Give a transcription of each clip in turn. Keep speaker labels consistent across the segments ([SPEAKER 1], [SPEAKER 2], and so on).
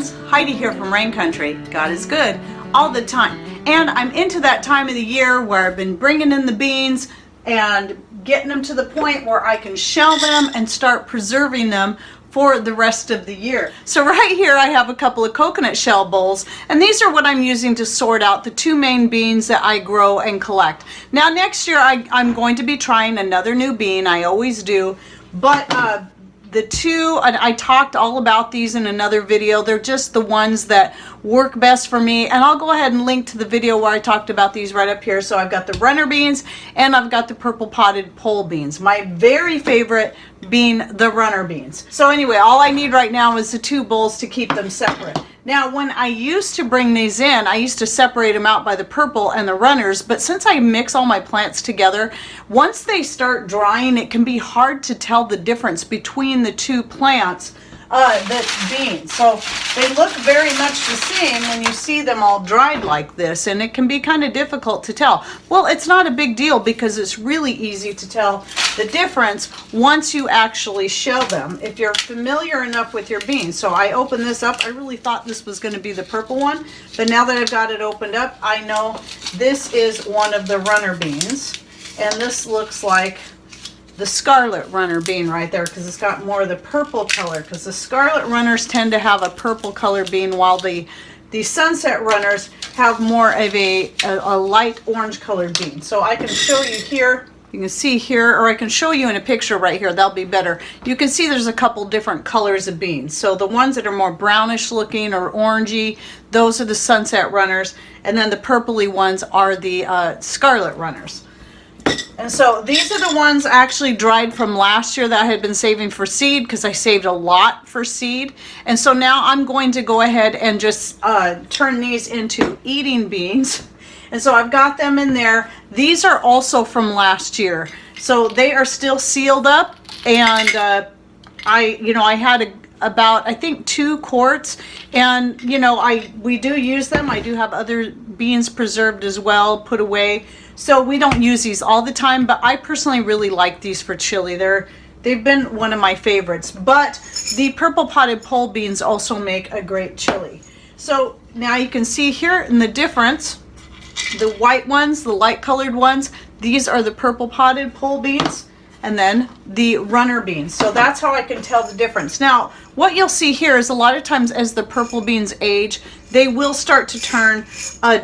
[SPEAKER 1] friends, Heidi here from Rain Country. God is good all the time. And I'm into that time of the year where I've been bringing in the beans and getting them to the point where I can shell them and start preserving them for the rest of the year. So right here I have a couple of coconut shell bowls, and these are what I'm using to sort out the two main beans that I grow and collect. Now next year I'm going to be trying another new bean. I always do, but the two, and I talked all about these in another video, they're just the ones that work best for me, and I'll go ahead and link to the video where I talked about these right up here. So I've got the runner beans and I've got the purple potted pole beans, my very favorite being the runner beans. So anyway, all I need right now is the two bowls to keep them separate. Now when I used to bring these in, I used to separate them out by the purple and the runners, but since I mix all my plants together, once they start drying, it can be hard to tell the difference between the two plants that's beans. So they look very much the same when you see them all dried like this, and it can be kind of difficult to tell. Well, it's not a big deal because it's really easy to tell the difference once you actually shell them, if you're familiar enough with your beans. So I opened this up. I really thought this was going to be the purple one, but now that I've got it opened up, I know this is one of the runner beans, and this looks like the scarlet runner bean right there because it's got more of the purple color, because the scarlet runners tend to have a purple color bean while the sunset runners have more of a light orange colored bean. So I can show you here, you can see here, or I can show you in a picture right here, that'll be better. You can see there's a couple different colors of beans. So the ones that are more brownish looking or orangey, those are the sunset runners, and then the purpley ones are the scarlet runners. And so these are the ones actually dried from last year that I had been saving for seed, because I saved a lot for seed. And so now I'm going to go ahead and just turn these into eating beans. And so I've got them in there. These are also from last year. So they are still sealed up. And I had about, I think, 2 quarts. And, we do use them. I do have other beans preserved as well, put away. So we don't use these all the time, but I personally really like these for chili. They've been one of my favorites. But the purple potted pole beans also make a great chili. So now you can see here in the difference, the white ones, the light colored ones, these are the purple potted pole beans, and then the runner beans. So that's how I can tell the difference. Now, what you'll see here is a lot of times as the purple beans age, they will start to turn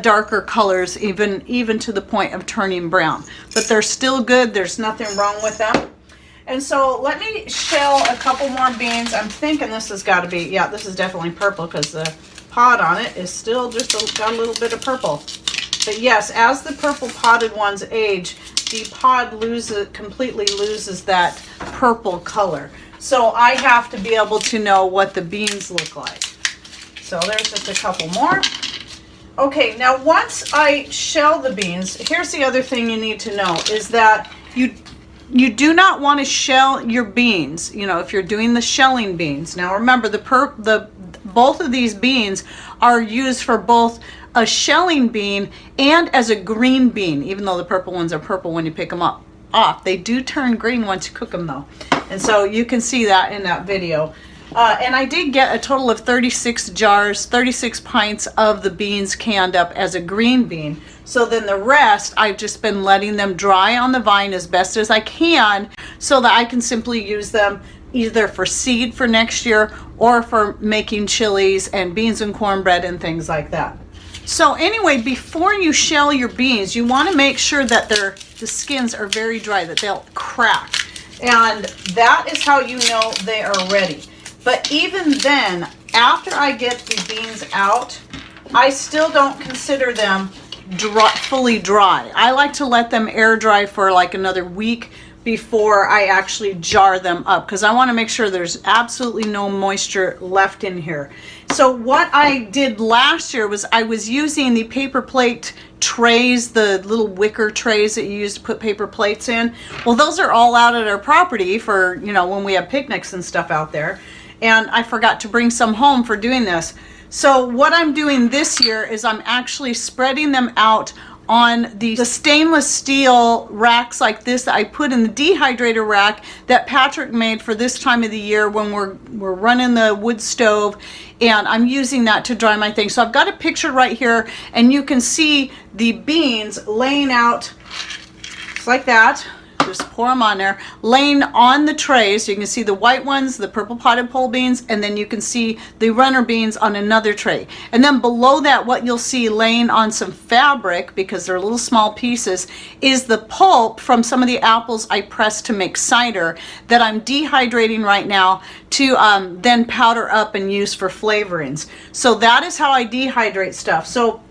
[SPEAKER 1] darker colors, even to the point of turning brown. But they're still good. There's nothing wrong with them. And so let me shell a couple more beans. I'm thinking this has got to be, yeah, this is definitely purple because the pod on it is still just got a little bit of purple. But yes, as the purple potted ones age, the pod completely loses that purple color. So I have to be able to know what the beans look like. So there's just a couple more. Okay, now once I shell the beans, here's the other thing you need to know is that you do not want to shell your beans, if you're doing the shelling beans. Now remember, both of these beans are used for both a shelling bean and as a green bean, even though the purple ones are purple when you pick them off. They do turn green once you cook them though. And so you can see that in that video. And I did get a total of 36 jars, 36 pints of the beans canned up as a green bean. So then the rest, I've just been letting them dry on the vine as best as I can so that I can simply use them either for seed for next year or for making chilies and beans and cornbread and things like that. So anyway, before you shell your beans, you want to make sure that the skins are very dry, that they'll crack. And that is how you know they are ready. But even then, after I get the beans out, I still don't consider them fully dry. I like to let them air dry for like another week before I actually jar them up, because I want to make sure there's absolutely no moisture left in here. So what I did last year was I was using the paper plate trays, the little wicker trays that you use to put paper plates in. Well, those are all out at our property for, when we have picnics and stuff out there. And I forgot to bring some home for doing this. So what I'm doing this year is I'm actually spreading them out on the stainless steel racks like this that I put in the dehydrator rack that Patrick made for this time of the year when we're running the wood stove, and I'm using that to dry my things. So I've got a picture right here, and you can see the beans laying out just like that. Just pour them on there, laying on the trays. So you can see the white ones, the purple potted pole beans, and then you can see the runner beans on another tray. And then below that, what you'll see laying on some fabric, because they're little small pieces, is the pulp from some of the apples I pressed to make cider that I'm dehydrating right now to then powder up and use for flavorings. So that is how I dehydrate stuff. So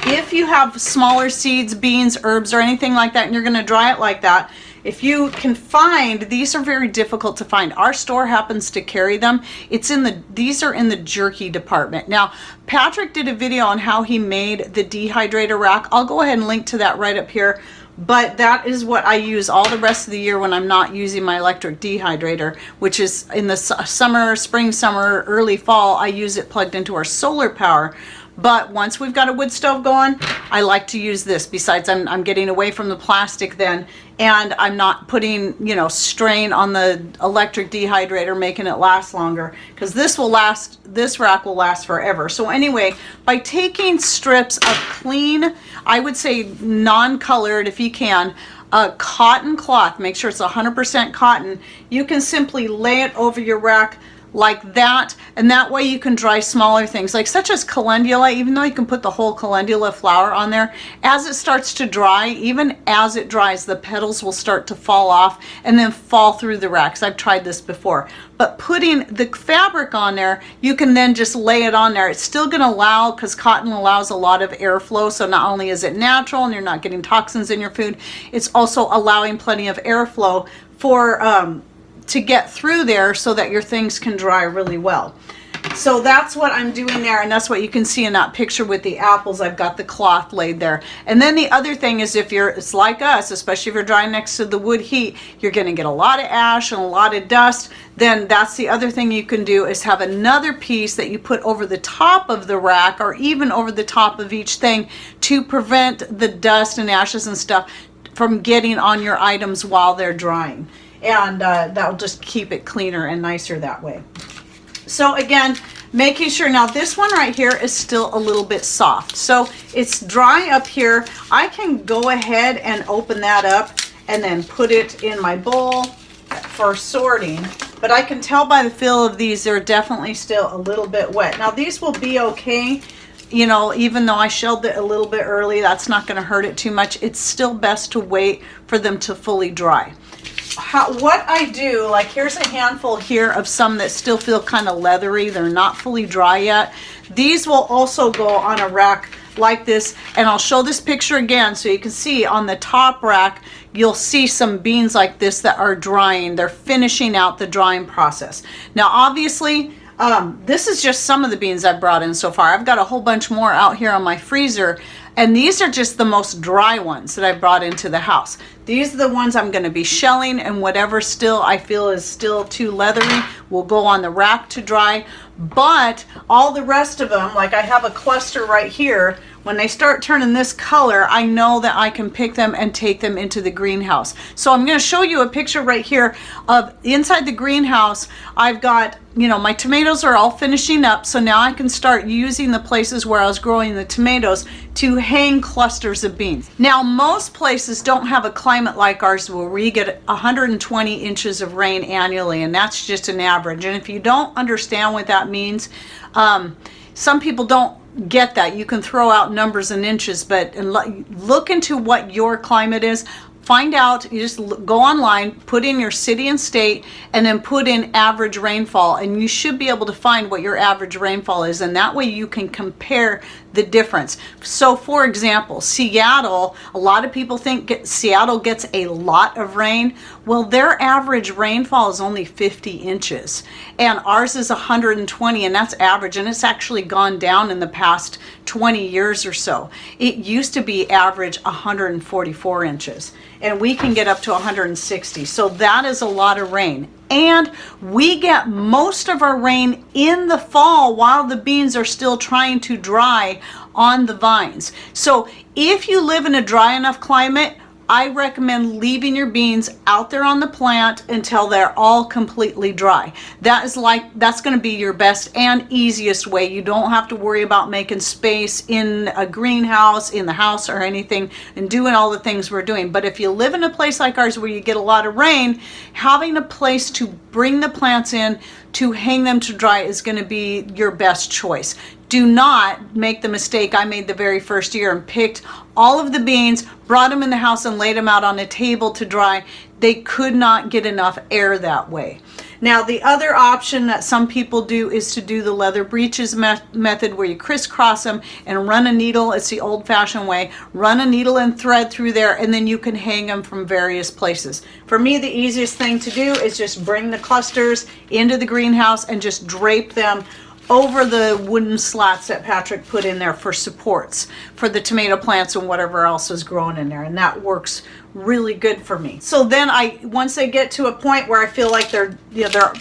[SPEAKER 1] if you have smaller seeds, beans, herbs, or anything like that, and you're going to dry it like that, if you can find, these are very difficult to find. Our store happens to carry them. These are in the jerky department. Now, Patrick did a video on how he made the dehydrator rack. I'll go ahead and link to that right up here. But that is what I use all the rest of the year when I'm not using my electric dehydrator, which is in the summer, spring, summer, early fall. I use it plugged into our solar power. But once we've got a wood stove going, I like to use this. Besides, I'm getting away from the plastic then, and I'm not putting, strain on the electric dehydrator, making it last longer, because this rack will last forever. So anyway, by taking strips of clean, I would say non-colored if you can, cotton cloth, make sure it's 100% cotton, you can simply lay it over your rack like that, and that way you can dry smaller things, like such as calendula. Even though you can put the whole calendula flower on there, as it starts to dry, even as it dries, the petals will start to fall off and then fall through the racks. I've tried this before. But putting the fabric on there, you can then just lay it on there. It's still going to allow, because cotton allows a lot of airflow, so not only is it natural and you're not getting toxins in your food, it's also allowing plenty of airflow for to get through there so that your things can dry really well. So that's what I'm doing there, and that's what you can see in that picture with the apples. I've got the cloth laid there. And then the other thing is, it's like us, especially if you're drying next to the wood heat, you're going to get a lot of ash and a lot of dust. Then that's the other thing you can do, is have another piece that you put over the top of the rack, or even over the top of each thing, to prevent the dust and ashes and stuff from getting on your items while they're drying. And that'll just keep it cleaner and nicer that way. So again, making sure, now this one right here is still a little bit soft, so it's dry up here. I can go ahead and open that up and then put it in my bowl for sorting, but I can tell by the feel of these, they're definitely still a little bit wet. Now these will be okay, even though I shelled it a little bit early, that's not going to hurt it too much. It's still best to wait for them to fully dry. What I do, like here's a handful here of some that still feel kind of leathery. They're not fully dry yet. These will also go on a rack like this, and I'll show this picture again so you can see on the top rack, you'll see some beans like this that are drying. They're finishing out the drying process. Now obviously, this is just some of the beans I've brought in so far. I've got a whole bunch more out here on my freezer, and these are just the most dry ones that I brought into the house. These are the ones I'm going to be shelling, and whatever still I feel is still too leathery will go on the rack to dry. But all the rest of them, like I have a cluster right here, when they start turning this color, I know that I can pick them and take them into the greenhouse. So I'm going to show you a picture right here of inside the greenhouse. I've got, my tomatoes are all finishing up, so now I can start using the places where I was growing the tomatoes to hang clusters of beans. Now most places don't have a climate like ours where we get 120 inches of rain annually, and that's just an average. And if you don't understand what that means, some people don't get that. You can throw out numbers and inches, but look into what your climate is. Find out, you just go online, put in your city and state, and then put in average rainfall, and you should be able to find what your average rainfall is, and that way you can compare the difference. So for example, Seattle, a lot of people think Seattle gets a lot of rain. Well, their average rainfall is only 50 inches, and ours is 120, and that's average, and it's actually gone down in the past 20 years or so. It used to be average 144 inches, and we can get up to 160. So that is a lot of rain. And we get most of our rain in the fall while the beans are still trying to dry on the vines. So if you live in a dry enough climate, I recommend leaving your beans out there on the plant until they're all completely dry. That's going to be your best and easiest way. You don't have to worry about making space in a greenhouse, in the house or anything, and doing all the things we're doing. But if you live in a place like ours where you get a lot of rain, having a place to bring the plants in to hang them to dry is going to be your best choice. Do not make the mistake I made the very first year and picked all of the beans, brought them in the house and laid them out on a table to dry. They could not get enough air that way. Now, the other option that some people do is to do the leather breeches method, where you crisscross them and run a needle. It's the old-fashioned way. Run a needle and thread through there, and then you can hang them from various places. For me, the easiest thing to do is just bring the clusters into the greenhouse and just drape them over the wooden slats that Patrick put in there for supports for the tomato plants and whatever else is growing in there, and that works really good for me. So then once they get to a point where I feel like they're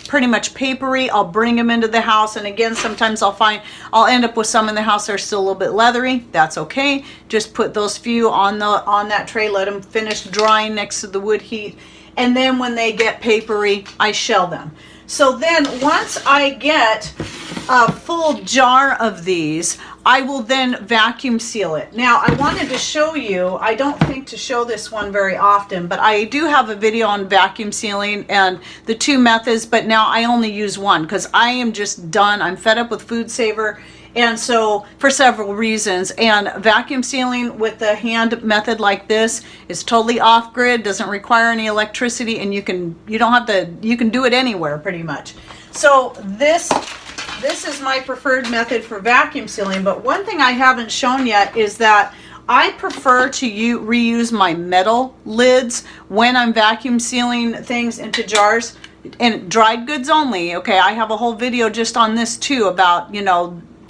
[SPEAKER 1] pretty much papery, I'll bring them into the house. And again, sometimes I'll end up with some in the house that are still a little bit leathery. That's okay. Just put those few on that tray, let them finish drying next to the wood heat, and then when they get papery, I shell them. So then once I get a full jar of these, I will then vacuum seal it. Now, I wanted to show you, I don't think to show this one very often, but I do have a video on vacuum sealing and the two methods, but now I only use one because I am just done. I'm fed up with Food Saver. And so for several reasons, and vacuum sealing with the hand method like this is totally off grid, doesn't require any electricity, and you can do it anywhere pretty much. So this is my preferred method for vacuum sealing. But one thing I haven't shown yet is that I prefer to reuse my metal lids when I'm vacuum sealing things into jars, and dried goods only. Okay, I have a whole video just on this too about,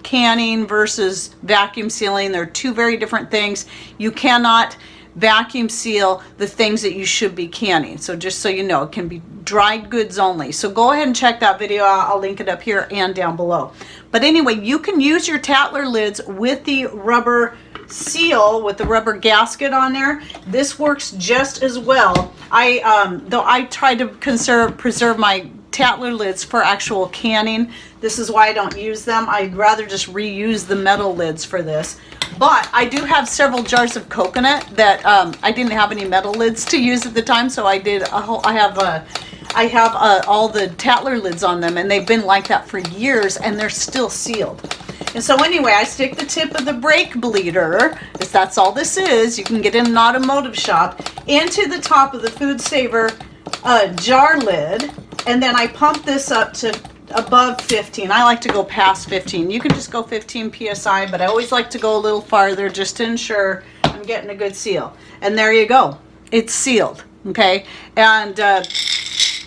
[SPEAKER 1] canning versus vacuum sealing. They're two very different things. You cannot vacuum seal the things that you should be canning. So just so you know, it can be dried goods only. So go ahead and check that video out. I'll link it up here and down below. But anyway, you can use your Tatler lids with the rubber seal, with the rubber gasket on there. This works just as well. Though I try to preserve my Tatler lids for actual canning. This is why I don't use them. I'd rather just reuse the metal lids for this. But I do have several jars of coconut that I didn't have any metal lids to use at the time, so I have all the Tatler lids on them, and they've been like that for years, and they're still sealed. And so anyway, I stick the tip of the brake bleeder, if that's all this is, you can get in an automotive shop, into the top of the Food Saver jar lid, and then I pump this up to above 15. I like to go past 15. You can just go 15 psi, but I always like to go a little farther just to ensure I'm getting a good seal. And there you go. It's sealed. Okay, and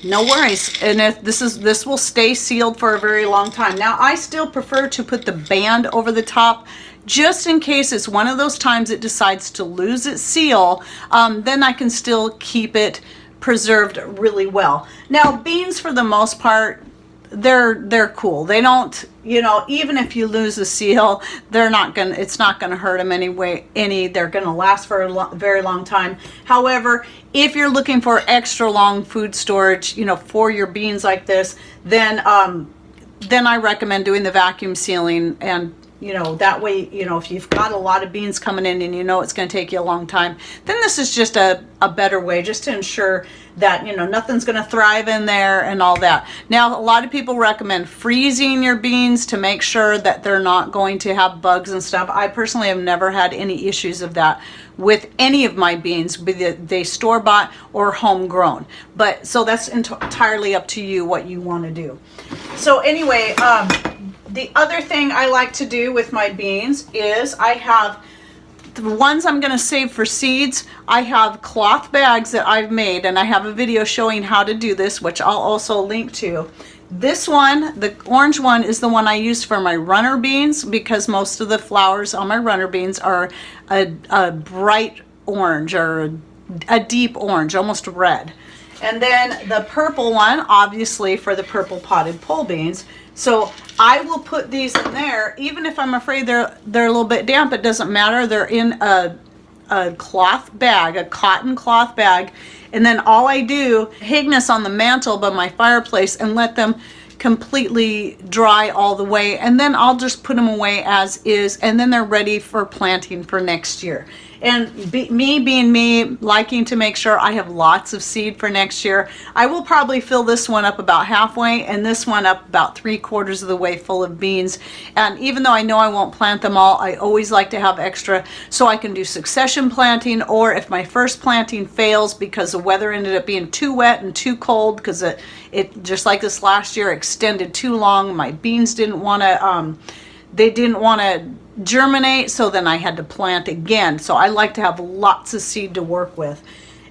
[SPEAKER 1] no worries. And this will stay sealed for a very long time. Now, I still prefer to put the band over the top, just in case it's one of those times it decides to lose its seal. Then I can still keep it preserved really well. Now, beans, for the most part, they're cool. They don't, even if you lose a seal, it's not gonna hurt them anyway. They're gonna last for a very long time. However, if you're looking for extra long food storage, for your beans like this, then I recommend doing the vacuum sealing. And that way, if you've got a lot of beans coming in and it's going to take you a long time, then this is just a better way, just to ensure that, nothing's going to thrive in there and all that. Now, a lot of people recommend freezing your beans to make sure that they're not going to have bugs and stuff. I personally have never had any issues of that with any of my beans, be they store-bought or homegrown. But so that's entirely up to you what you want to do. So anyway, the other thing I like to do with my beans is I have the ones I'm going to save for seeds. I have cloth bags that I've made, and I have a video showing how to do this, which I'll also link to. This one, the orange one, is the one I use for my runner beans, because most of the flowers on my runner beans are a bright orange, or a deep orange, almost red. And then the purple one, obviously for the purple potted pole beans. So I will put these in there, even if I'm afraid they're a little bit damp, it doesn't matter. They're in a cloth bag, a cotton cloth bag. And then all I do, hang this on the mantle by my fireplace and let them completely dry all the way. And then I'll just put them away as is. And then they're ready for planting for next year. And me being me, liking to make sure I have lots of seed for next year, I will probably fill this one up about halfway and this one up about 3/4 of the way full of beans. And even though I know I won't plant them all, I always like to have extra so I can do succession planting, or if my first planting fails because the weather ended up being too wet and too cold, because it just like this last year extended too long, my beans didn't want to germinate, so then I had to plant again. So I like to have lots of seed to work with.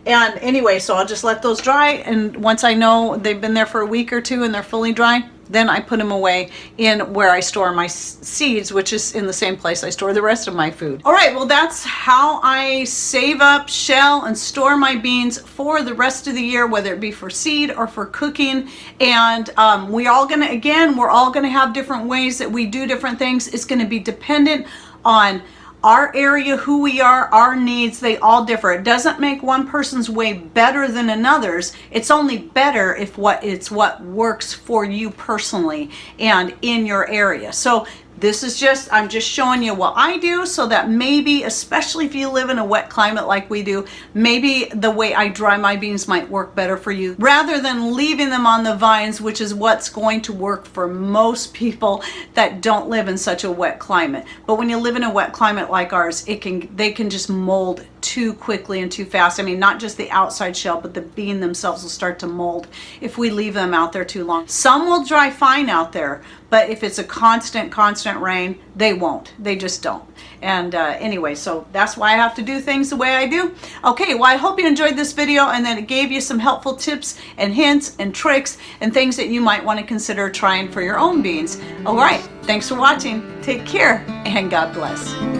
[SPEAKER 1] And anyway, so I'll just let those dry, and once I know they've been there for a week or two and they're fully dry, then I put them away in where I store my seeds, which is in the same place I store the rest of my food. All right, well, that's how I save up, shell, and store my beans for the rest of the year, whether it be for seed or for cooking. And we're all gonna have different ways that we do different things. It's gonna be dependent on our area, who we are, our needs. They all differ. It doesn't make one person's way better than another's. It's only better if it's what works for you personally and in your area. So this is I'm just showing you what I do, so that maybe, especially if you live in a wet climate like we do, maybe the way I dry my beans might work better for you, rather than leaving them on the vines, which is what's going to work for most people that don't live in such a wet climate. But when you live in a wet climate like ours, they can just mold too quickly and too fast. I mean, not just the outside shell, but the bean themselves will start to mold if we leave them out there too long. Some will dry fine out there, but if it's a constant rain, they won't. They just don't. And anyway, so that's why I have to do things the way I do. Okay, well, I hope you enjoyed this video and that it gave you some helpful tips and hints and tricks and things that you might want to consider trying for your own beans. All right, thanks for watching. Take care and God bless.